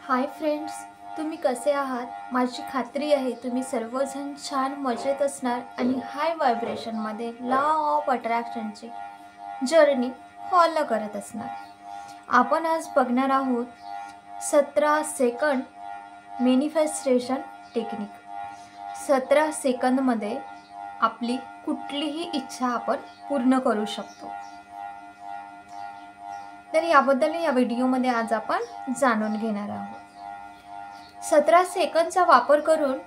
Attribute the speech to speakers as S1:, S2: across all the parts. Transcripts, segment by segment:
S1: Hi friends, तुम्ही कसे आहात? माझी खात्री आहे तुम्ही सर्वजण छान मजेत असणार आणि हाय व्हायब्रेशनमध्ये लॉ ऑफ अट्रॅक्शनची जर्नी फॉलो करत असणार. आपण आज बघणार आहोत 17 सेकंड मॅनिफेस्टेशन टेक्निक. 17 सेकंदमध्ये आपली कुठलीही इच्छा आपण पूर्ण करू शकतो. तर याबद्दल या व्हिडिओमध्ये आज आपण जाणून घेणार आहोत. 17 सेकंदचा वापर करून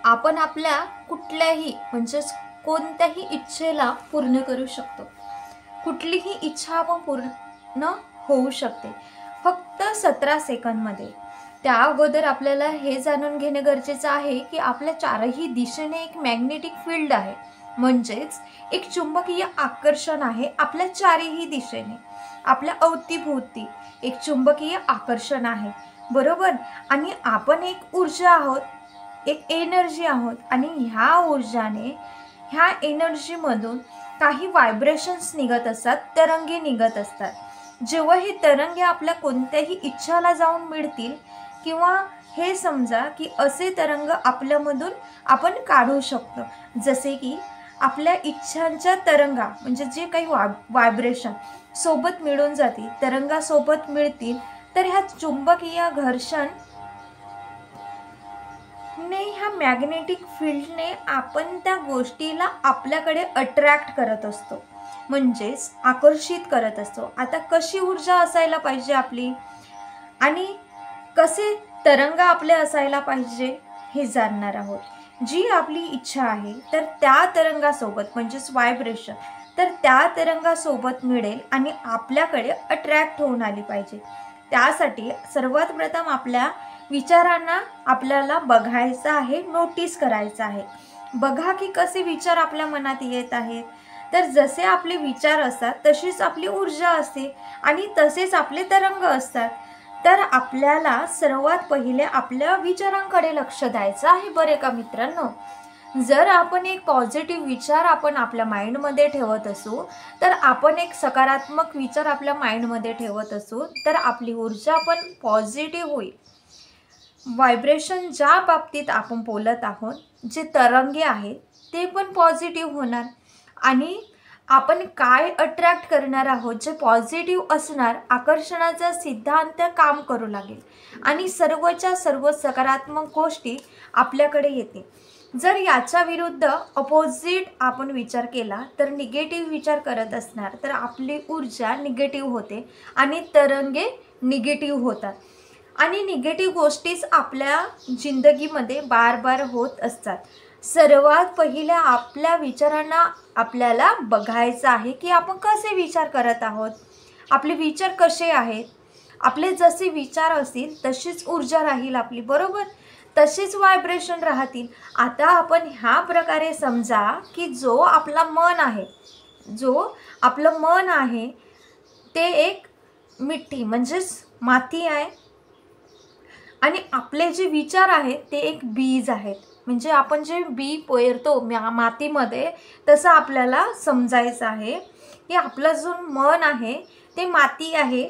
S1: आपण आपल्या कुठल्याही म्हणजेच कोणत्याही इच्छेला पूर्ण करू शकतो. कुठलीही इच्छा आपण पूर्ण होऊ शकते फक्त 17 सेकंदमध्ये. त्या अगोदर आपल्याला हे जाणून घेणे गरजेचं आहे की आपल्या चारही दिशेने एक मॅग्नेटिक फील्ड आहे, म्हणजेच एक चुंबकीय आकर्षण आहे आपल्या चारही दिशेने. आपल्या अवतीभोवती एक चुंबकीय आकर्षण आहे, बरोबर. आणि आपण एक ऊर्जा आहोत, एक एनर्जी आहोत आणि ह्या ऊर्जाने ह्या एनर्जीमधून काही व्हायब्रेशन्स निघत असतात, तरंगे निघत असतात. जेव्हा हे तरंगे आपल्या कोणत्याही इच्छाला जाऊन मिळतील किंवा हे समजा की असे तरंग आपल्यामधून आपण काढू शकतो, जसे की आपल्या इच्छांच्या तरंगा म्हणजे जे काही व्हायब्रेशन सोबत मिळून जातील, तरंगासोबत मिळतील, तर ह्या चुंबकीय घर्षण ने ह्या मॅग्नेटिक फील्डने आपण त्या गोष्टीला आपल्याकडे अट्रॅक्ट करत असतो, म्हणजेच आकर्षित करत असतो. आता कशी ऊर्जा असायला पाहिजे आपली आणि कसे तरंग आपले असायला पाहिजे हे जाणणार आहोत. जी आपली इच्छा आहे तर त्या तरंगासोबत म्हणजेच व्हायब्रेशन तर त्या तरंगासोबत मिळेल आणि आपल्याकडे अट्रॅक्ट होऊन आली पाहिजे. त्यासाठी सर्वात प्रथम आपल्या विचारांना आपल्याला बघायचं आहे, नोटीस करायचं आहे. बघा की कसे विचार आपल्या मनात येत आहेत. तर जसे आपले विचार असतात तशीच आपली ऊर्जा असते आणि तसेच आपले तरंग असतात. तर आपल्याला सर्वात पहिले आपल्या विचारांकडे लक्ष द्यायचं आहे, बरे का मित्रांनो. जर आपण एक पॉझिटिव्ह विचार आपण आपल्या माइंडमध्ये ठेवत असू, तर आपण एक सकारात्मक विचार आपल्या माइंडमध्ये ठेवत असू, तर आपली ऊर्जा पण पॉझिटिव्ह होईल. व्हायब्रेशन ज्या बाबतीत आपण बोलत आहोत, जे तरंगे आहेत ते पण पॉझिटिव्ह होणार आणि आपण काय अट्रॅक्ट करणार आहोत जे पॉझिटिव्ह असणार, आकर्षणाचा सिद्धांत काम करू लागेल आणि सर्वच्या सर्व सकारात्मक गोष्टी आपल्याकडे येते. जर याच्या विरुद्ध अपोजिट आपण विचार केला तर निगेटिव्ह विचार करत असणार, तर आपली ऊर्जा निगेटिव्ह होते आणि तरंगे निगेटिव्ह होतात आणि निगेटिव्ह गोष्टीच आपल्या जिंदगीमध्ये बार बार होत असतात. सर्वात पहिले आपल्या विचारांना आपल्याला बघायचं आहे की आपण कसे विचार करत आहोत, आपले विचार कसे आहेत. आपले जसे विचार असतील तशीच ऊर्जा राहील आपली, बरोबर, तसेच व्हायब्रेशन राहतील. आता आपण ह्या प्रकारे समजा की जो आपलं मन आहे ते एक मिठी म्हणजेच माती आहे आणि आपले जे विचार आहेत ते एक बीज आहेत. म्हणजे आपण जे बी पेरतो मातीमध्ये, तसं आपल्याला समजायचं आहे की आपलं जो मन आहे ते माती आहे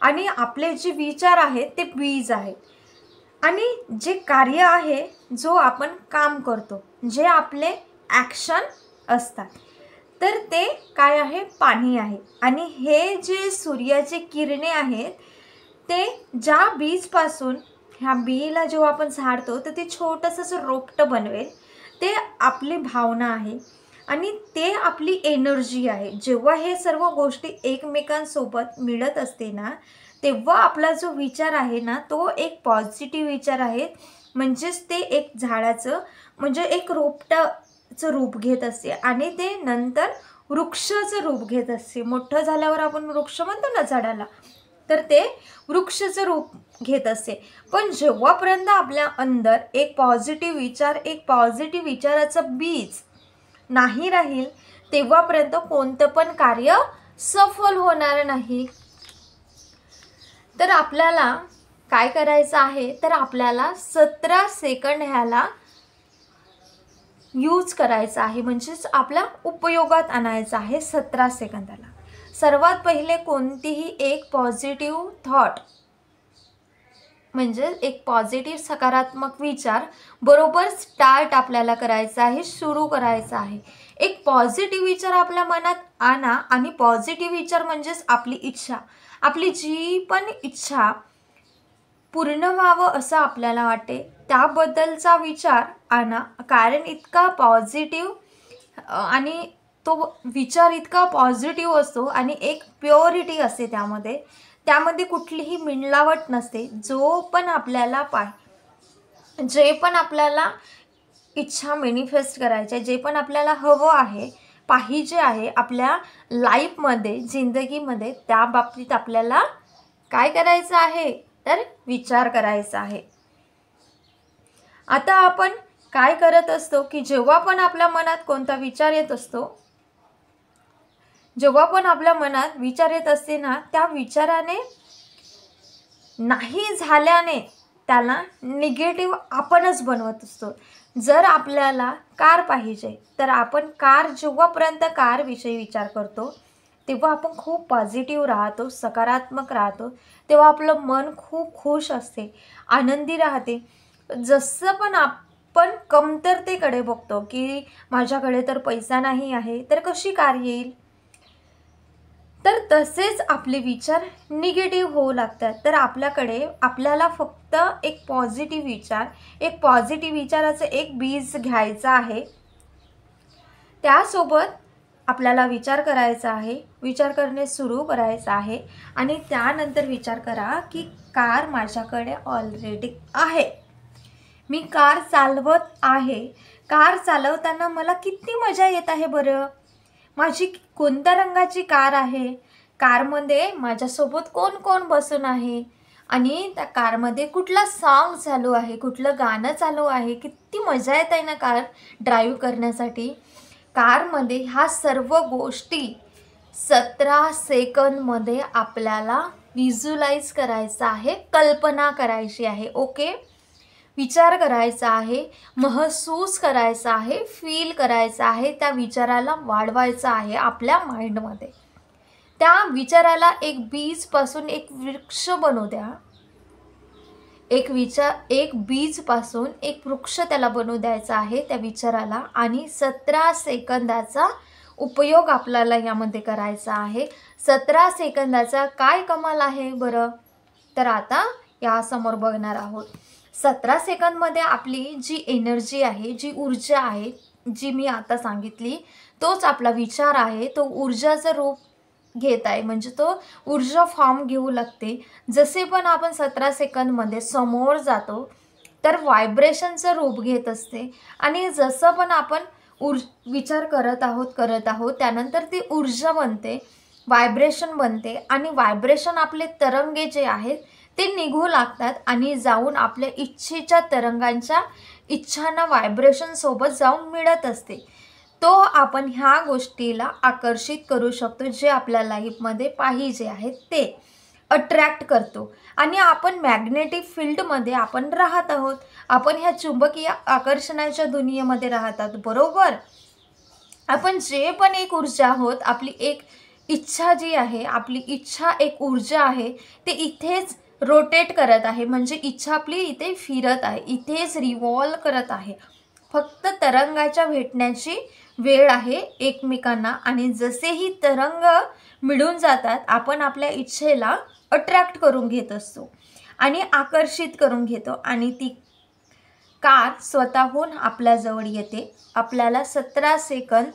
S1: आणि आपले जे विचार आहेत ते बीज आहेत. आणि जे कार्य आहे, जो आपण काम करतो, जे आपले ॲक्शन असतात, तर ते काय आहे, पाणी आहे. आणि हे जे सूर्याचे किरणे आहेत ते ज्या बीजपासून ह्या बीला जेव्हा आपण झाडतो तर ते छोटंसं रोपटं बनवेल, ते आपली भावना आहे आणि ते आपली एनर्जी आहे. जेव्हा हे सर्व गोष्टी एकमेकांसोबत मिळत असते ना, तेव्हा आपला जो विचार आहे ना तो एक पॉझिटिव्ह विचार आहे, म्हणजेच ते एक झाडाचं म्हणजे एक रोपटाचं रूप घेत असते आणि ते नंतर वृक्षाचं रूप घेत असते. मोठं झाल्यावर आपण वृक्ष म्हणतो ना झाडाला, तर ते वृक्षाचं रूप घेत असते. पण जेव्हापर्यंत आपल्या अंदर एक पॉझिटिव्ह विचार, एक पॉझिटिव्ह विचाराचं बीज नाही राहील, तेव्हापर्यंत कोणतं पण कार्य सफल होणार नाही. तर आपल्याला काय करायचं आहे, तर आपल्याला 17 सेकंड ह्याला यूज करायचं आहे, म्हणजेच आपल्या उपयोगात आणायचं आहे 17 सेकंदाला. सर्वात पहिले कोणतीही एक पॉझिटिव्ह थॉट म्हणजे एक पॉझिटिव्ह सकारात्मक विचार बरोबर स्टार्ट आपल्याला करायचा आहे, सुरू करायचा आहे. एक पॉझिटिव्ह विचार आपल्या मनात आणा आणि पॉझिटिव्ह विचार म्हणजेच आपली इच्छा, आपली जी पण इच्छा पूर्ण व्हावं असं आपल्याला वाटते त्याबद्दलचा विचार आणा. कारण इतका पॉझिटिव्ह आणि तो विचार इतका पॉझिटिव्ह असतो आणि एक प्युरिटी असते त्यामध्ये कुठलीही मिळावट नसते. जे पण आपल्याला इच्छा मॅनिफेस्ट करायचे, जे पण आपल्याला हवं आहे, पाहिजे आहे आपल्या लाईफमध्ये, जिंदगीमध्ये, त्या बाबतीत आपल्याला काय करायचं आहे तर विचार करायचा आहे. आता आपण काय करत असतो की जेव्हा पण आपल्या मनात कोणता विचार येत असतो, जेव्हा पण आपल्या मनात विचार येत असते ना, त्या विचाराने नाही झाल्याने त्याला निगेटिव्ह आपणच बनवत असतो. जर आपल्याला कार पाहिजे तर आपण जेव्हापर्यंत कारविषयी विचार करतो तेव्हा आपण खूप पॉझिटिव्ह राहतो, सकारात्मक राहतो. तेव्हा आपलं मन खूप खुश असते, आनंदी राहते. जसं पण आपण कमतरतेकडे बघतो की माझ्याकडे तर पैसा नाही आहे तर कशी कार येईल, तर तसेच आपले विचार निगेटिव्ह होऊ लागतात. तर आपल्याला फक्त एक पॉझिटिव्ह विचाराचं एक बीज घ्यायचं आहे. त्यासोबत आपल्याला विचार करायचा आहे, विचार करणे सुरू करायचं आहे आणि त्यानंतर विचार करा की कार माझ्याकडे ऑलरेडी आहे, मी कार चालवत आहे. कार चालवताना मला किती मजा येत आहे बरं. माझी कोणत्या रंगाची कार आहे, कारमध्ये माझ्यासोबत कोण कोण बसून आहे आणि त्या कारमध्ये कुठला सॉन्ग चालू आहे, कुठलं गाणं चालू आहे. किती मजा येत आहे ना कार ड्राईव्ह करण्यासाठी. कारमध्ये ह्या सर्व गोष्टी 17 सेकंदमध्ये आपल्याला व्हिज्युअलाइज करायचं आहे, कल्पना करायची आहे. ओके, विचार करायचा आहे, महसूस करायचा आहे, फील करायचा आहे, त्या विचाराला वाढवायचा आहे आपल्या माइंडमध्ये. त्या विचाराला एक बीजपासून एक वृक्ष बनवू द्या. एक बीजपासून एक वृक्ष त्याला बनवू द्यायचा आहे त्या विचाराला आणि 17 सेकंदाचा उपयोग आपल्याला यामध्ये करायचा आहे. 17 सेकंदाचा काय कमाल आहे बरं, तर आता यासमोर बघणार आहोत. 17 सेकंदमध्ये आपली जी एनर्जी आहे, जी ऊर्जा आहे, जी मी आता सांगितली, तोच आपला विचार आहे. तो ऊर्जाचं रूप घेत आहे, म्हणजे तो ऊर्जा फॉर्म घेऊ लागते. जसे पण आपण 17 सेकंदमध्ये समोर जातो तर व्हायब्रेशनचं रूप घेत असते आणि जसं पण आपण विचार करत आहोत त्यानंतर ती ऊर्जा बनते, व्हायब्रेशन बनते आणि व्हायब्रेशन आपले तरंगे जे आहेत ते निघू लागतात आणि जाऊन आपल्या इच्छेच्या तरंगांच्या इच्छांना व्हायब्रेशन सोबत जाऊन मिळत असते. तो आपण ह्या गोष्टीला आकर्षित करू शकतो, जे आपल्या लाईफमध्ये पाहिजे आहे ते अट्रॅक्ट करतो आणि आपण मॅग्नेटिक फील्डमध्ये आपण राहत आहोत. आपण ह्या चुंबकीय आकर्षणाच्या दुनियेमध्ये राहतात, बरोबर. आपण जे पण एक ऊर्जा आहोत, आपली एक इच्छा जी आहे, आपली इच्छा एक ऊर्जा आहे, ते इथेच रोटेट करत आहे, म्हणजे इच्छा आपली इथे फिरत आहे, इथेच रिव्हॉल्व करत आहे. फक्त तरंगाच्या भेटण्याची वेळ आहे एकमेकांना आणि जसेही तरंग मिळून जातात आपण आपल्या इच्छेला अट्रॅक्ट करून घेत असतो आणि आकर्षित करून घेतो आणि ती कार स्वतःहून आपल्याजवळ येते. आपल्याला 17 सेकंद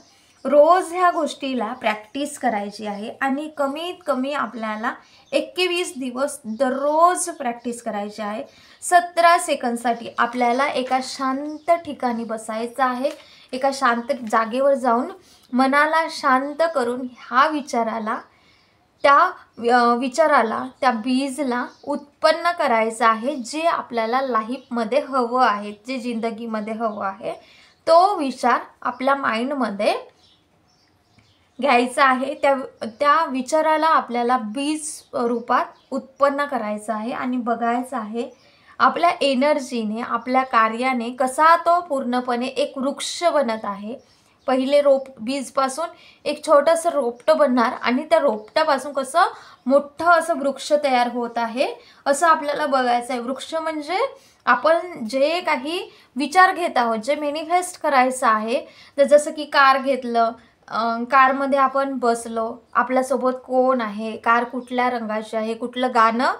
S1: रोज ह्या गोष्टीला प्रॅक्टिस करायची आहे आणि कमीत कमी आपल्याला 21 दिवस दररोज प्रॅक्टिस करायची आहे. 17 सेकंदसाठी आपल्याला एका शांत ठिकाणी बसायचं आहे, एका शांत जागेवर जाऊन मनाला शांत करून ह्या विचाराला त्या बीजला उत्पन्न करायचं आहे, जे आपल्याला लाईफमध्ये हवं आहे, जे जिंदगीमध्ये हवं आहे. तो विचार आपल्या माइंडमध्ये घ्यायचा आहे. त्या विचाराला आपल्याला बीज रूपात उत्पन्न करायचं आहे आणि बघायचं आहे आपल्या एनर्जीने, आपल्या कार्याने कसा तो पूर्णपणे एक वृक्ष बनत आहे. पहिले बीजपासून एक छोटंसं रोपटं बनणार आणि त्या रोपट्यापासून कसं मोठं असं वृक्ष तयार होत आहे असं आपल्याला बघायचं आहे. वृक्ष म्हणजे आपण जे काही विचार घेत आहोत, जे मॅनिफेस्ट करायचं आहे, तर जसं की कार घेतलं, कारमध्ये आपण बसलो, आपल्यासोबत कोण आहे, कार कुठल्या रंगाची आहे, कुठलं गाणं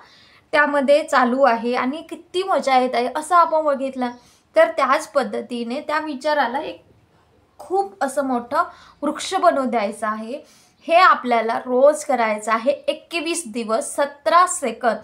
S1: त्यामध्ये चालू आहे आणि किती मजा येत आहे असं आपण बघितलं, तर त्याच पद्धतीने त्या विचाराला एक खूप असं मोठं वृक्ष बनवून द्यायचं आहे. हे आपल्याला रोज करायचं आहे. 21 दिवस 17 सेकंद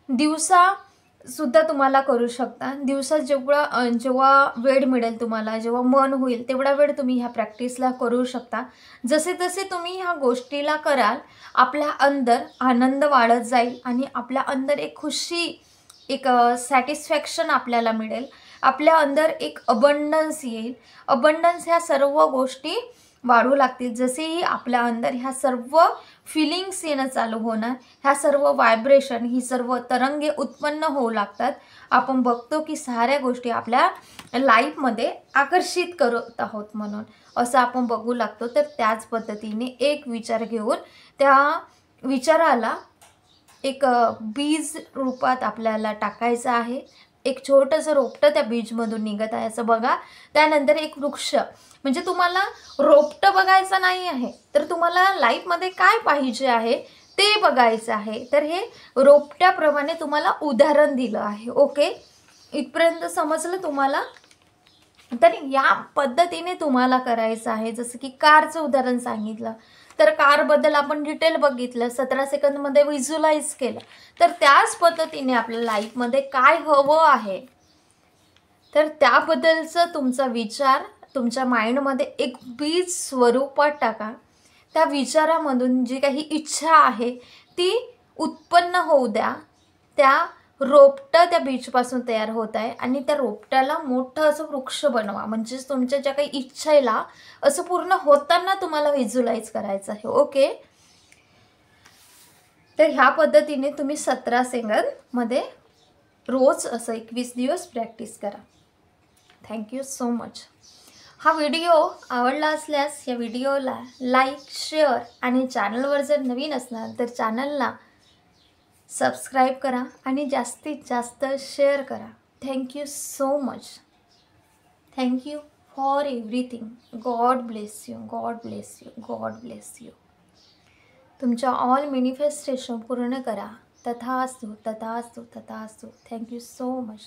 S1: दिवसासुद्धा तुम्हाला करू शकता. दिवसात जेव्हा वेळ मिळेल तुम्हाला, जेव्हा मन होईल तेवढा वेळ तुम्ही ह्या प्रॅक्टिसला करू शकता. जसे जसे तुम्ही ह्या गोष्टीला कराल, आपल्या अंदर आनंद वाढत जाईल आणि आपल्या अंदर एक खुशी, एक सॅटिस्फॅक्शन आपल्याला मिळेल. आपल्या अंदर एक अबंडन्स येईल. अबंडन्स ह्या सर्व गोष्टी वाढू लागतील. जसेही आपल्या अंदर ह्या सर्व फिलिंग्स येणं चालू होणार, ह्या सर्व व्हायब्रेशन, ही सर्व तरंगे उत्पन्न होऊ लागतात. आपण बघतो की साऱ्या गोष्टी आपल्या लाईफमध्ये आकर्षित करत आहोत म्हणून असं आपण बघू लागतो. तर त्याच पद्धतीने एक विचार घेऊन त्या विचाराला एक बीज रूपात आपल्याला टाकायचं आहे. एक छोटंसं रोपटं त्या बीजमधून निघत आहे असं बघा. त्यानंतर एक वृक्ष, म्हणजे तुम्हाला रोपटं बघायचं नाही आहे, तर तुम्हाला लाईफमध्ये काय पाहिजे आहे ते बघायचं आहे. तर हे रोपट्याप्रमाणे तुम्हाला उदाहरण दिलं आहे. ओके, इथपर्यंत समजलं तुम्हाला? तर या पद्धतीने तुम्हाला करायचं आहे. जसं की कारचं उदाहरण सांगितलं, तर कारबद्दल आपण डिटेल बघितलं, 17 सेकंदमध्ये व्हिज्युअलाइज केलं. तर त्याच पद्धतीने आपल्या लाईफमध्ये काय हवं आहे, तर त्याबद्दलचं तुमचा विचार तुमच्या माइंडमध्ये एक बीज स्वरूपात टाका. त्या विचारामधून जी काही इच्छा आहे ती उत्पन्न होऊ द्या. त्या रोपटं त्या बीजपासून तयार होत आहे आणि त्या रोपट्याला मोठं असं वृक्ष बनवा. म्हणजेच तुमच्या ज्या काही इच्छेला असं पूर्ण होताना तुम्हाला व्हिज्युअलाइज करायचं आहे. ओके, तर ह्या पद्धतीने तुम्ही 17 सेकंदमध्ये रोज असं 21 दिवस प्रॅक्टिस करा. Thank you so much. हा व्हिडिओ आवडला असल्यास या व्हिडिओला लाईक, शेअर आणि चॅनलवर जर नवीन असणार तर चॅनलला सबस्क्राईब करा आणि जास्तीत जास्त शेअर करा. Thank you so much. Thank you for everything. God bless you, God bless you, God bless you. तुमच्या ऑल मॅनिफेस्टेशन पूर्ण करा. तथास्तु, तथास्तु, तथास्तु. Thank you so much.